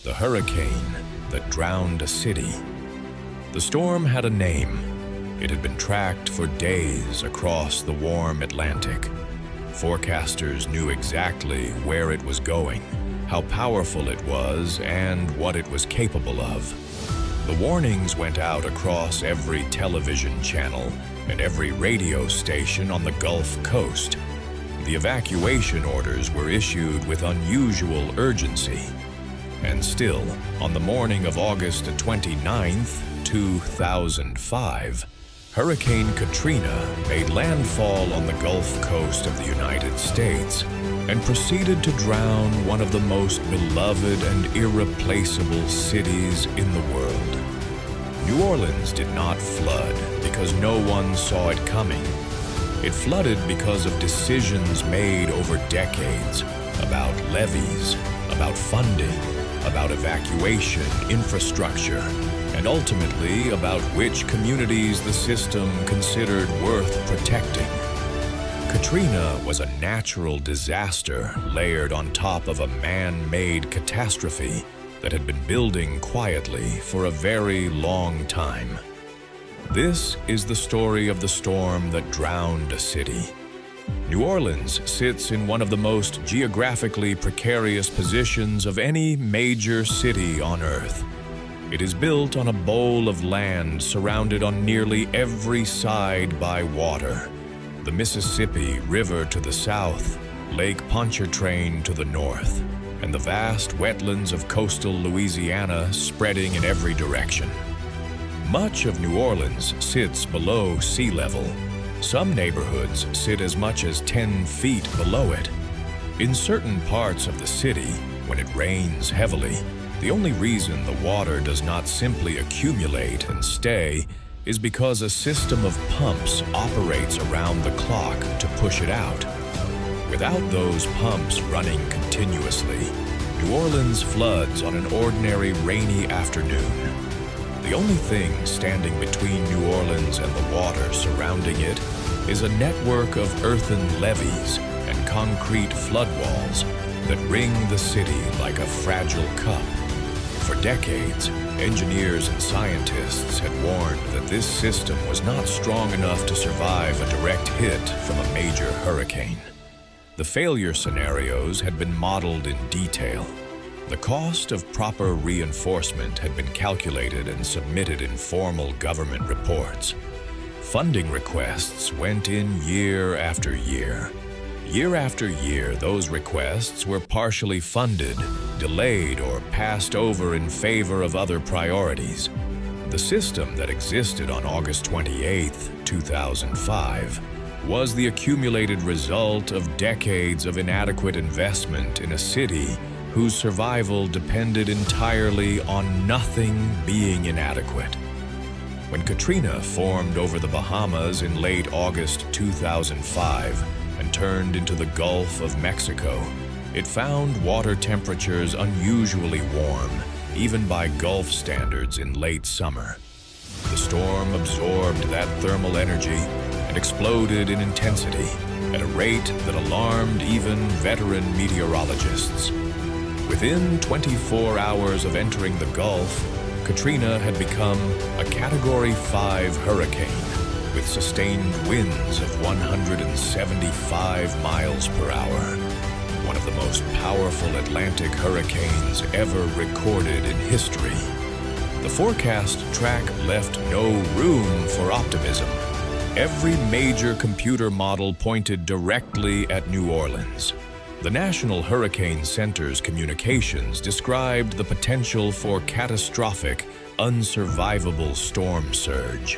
the hurricane that drowned a city. The storm had a name. It had been tracked for days across the warm Atlantic. Forecasters knew exactly where it was going, how powerful it was, and what it was capable of. The warnings went out across every television channel and every radio station on the Gulf Coast. The evacuation orders were issued with unusual urgency. And still, on the morning of August 29th, 2005, Hurricane Katrina made landfall on the Gulf Coast of the United States and proceeded to drown one of the most beloved and irreplaceable cities in the world. New Orleans did not flood because no one saw it coming. It flooded because of decisions made over decades about levees, about funding, about evacuation, infrastructure, and ultimately about which communities the system considered worth protecting. Katrina was a natural disaster layered on top of a man-made catastrophe that had been building quietly for a very long time. This is the story of the storm that drowned a city. New Orleans sits in one of the most geographically precarious positions of any major city on Earth. It is built on a bowl of land surrounded on nearly every side by water. The Mississippi River to the south, Lake Pontchartrain to the north, and the vast wetlands of coastal Louisiana spreading in every direction. Much of New Orleans sits below sea level. Some neighborhoods sit as much as 10 feet below it. In certain parts of the city, when it rains heavily, the only reason the water does not simply accumulate and stay is because a system of pumps operates around the clock to push it out. Without those pumps running continuously, New Orleans floods on an ordinary rainy afternoon. The only thing standing between New Orleans and the water surrounding it is a network of earthen levees and concrete floodwalls that ring the city like a fragile cup. For decades, engineers and scientists had warned that this system was not strong enough to survive a direct hit from a major hurricane. The failure scenarios had been modeled in detail. The cost of proper reinforcement had been calculated and submitted in formal government reports. Funding requests went in year after year. Year after year, those requests were partially funded, delayed, or passed over in favor of other priorities. The system that existed on August 28, 2005, was the accumulated result of decades of inadequate investment in a city whose survival depended entirely on nothing being inadequate. When Katrina formed over the Bahamas in late August 2005 and turned into the Gulf of Mexico, it found water temperatures unusually warm, even by Gulf standards in late summer. The storm absorbed that thermal energy and exploded in intensity at a rate that alarmed even veteran meteorologists. Within 24 hours of entering the Gulf, Katrina had become a Category 5 hurricane with sustained winds of 175 miles per hour, one of the most powerful Atlantic hurricanes ever recorded in history. The forecast track left no room for optimism. Every major computer model pointed directly at New Orleans. The National Hurricane Center's communications described the potential for catastrophic, unsurvivable storm surge.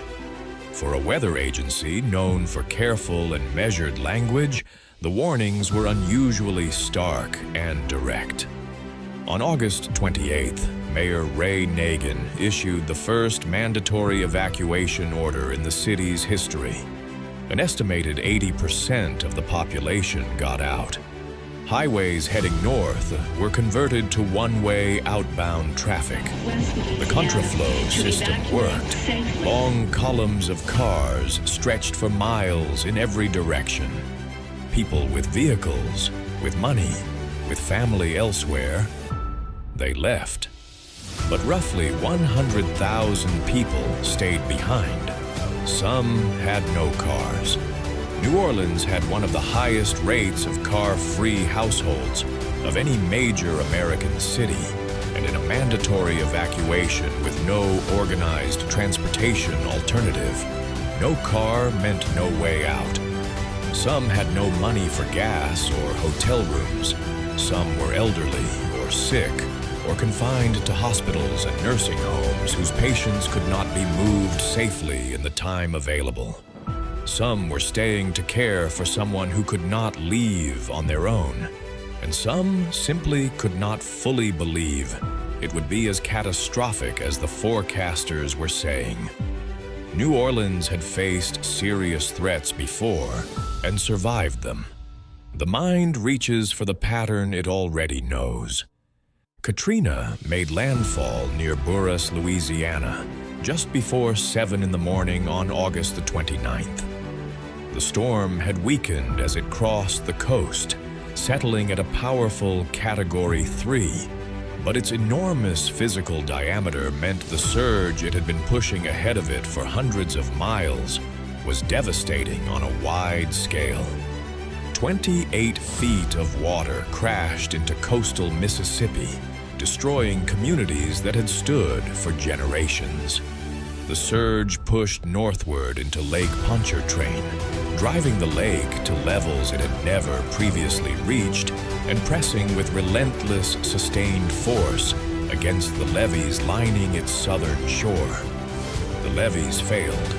For a weather agency known for careful and measured language, the warnings were unusually stark and direct. On August 28th, Mayor Ray Nagin issued the first mandatory evacuation order in the city's history. An estimated 80% of the population got out. Highways heading north were converted to one-way outbound traffic. The contraflow system worked. Long columns of cars stretched for miles in every direction. People with vehicles, with money, with family elsewhere, they left. But roughly 100,000 people stayed behind. Some had no cars. New Orleans had one of the highest rates of car-free households of any major American city, and in a mandatory evacuation with no organized transportation alternative, no car meant no way out. Some had no money for gas or hotel rooms. Some were elderly or sick or confined to hospitals and nursing homes whose patients could not be moved safely in the time available. Some were staying to care for someone who could not leave on their own, and some simply could not fully believe it would be as catastrophic as the forecasters were saying. New Orleans had faced serious threats before and survived them. The mind reaches for the pattern it already knows. Katrina made landfall near Burris, Louisiana, just before 7 in the morning on August the 29th. The storm had weakened as it crossed the coast, settling at a powerful Category 3, but its enormous physical diameter meant the surge it had been pushing ahead of it for hundreds of miles was devastating on a wide scale. 28 feet of water crashed into coastal Mississippi, destroying communities that had stood for generations. The surge pushed northward into Lake Pontchartrain, driving the lake to levels it had never previously reached and pressing with relentless, sustained force against the levees lining its southern shore. The levees failed.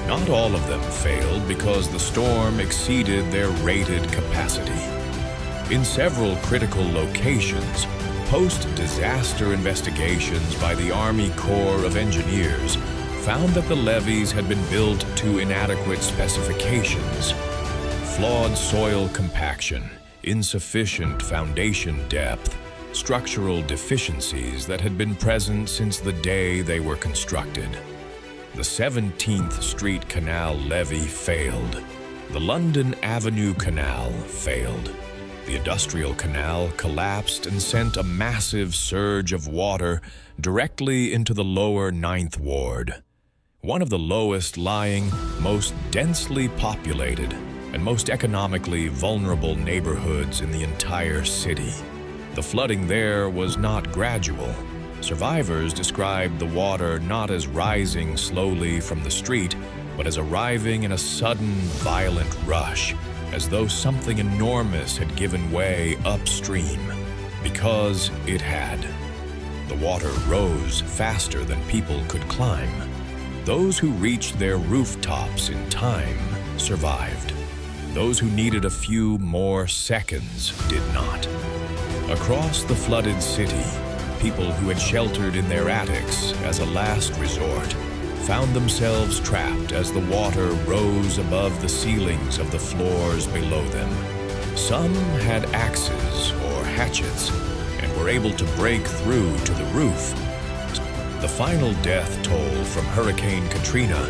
Not all of them failed because the storm exceeded their rated capacity. In several critical locations, post-disaster investigations by the Army Corps of Engineers found that the levees had been built to inadequate specifications. Flawed soil compaction, insufficient foundation depth, structural deficiencies that had been present since the day they were constructed. The 17th Street Canal levee failed. The London Avenue Canal failed. The Industrial Canal collapsed and sent a massive surge of water directly into the lower 9th Ward, one of the lowest lying, most densely populated, and most economically vulnerable neighborhoods in the entire city. The flooding there was not gradual. Survivors described the water not as rising slowly from the street, but as arriving in a sudden, violent rush, as though something enormous had given way upstream, because it had. The water rose faster than people could climb. Those who reached their rooftops in time survived. Those who needed a few more seconds did not. Across the flooded city, people who had sheltered in their attics as a last resort found themselves trapped as the water rose above the ceilings of the floors below them. Some had axes or hatchets and were able to break through to the roof. The final death toll from Hurricane Katrina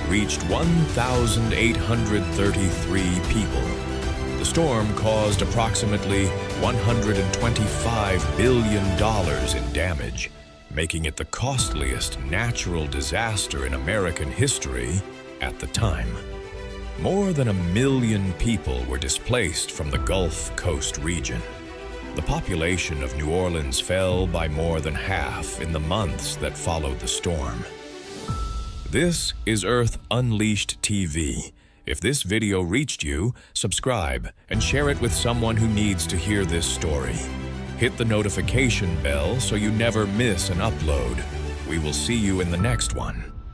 reached 1,833 people. The storm caused approximately $125 billion in damage, making it the costliest natural disaster in American history at the time. More than 1 million people were displaced from the Gulf Coast region. The population of New Orleans fell by more than half in the months that followed the storm. This is Earth Unleashed TV. If this video reached you, subscribe and share it with someone who needs to hear this story. Hit the notification bell so you never miss an upload. We will see you in the next one.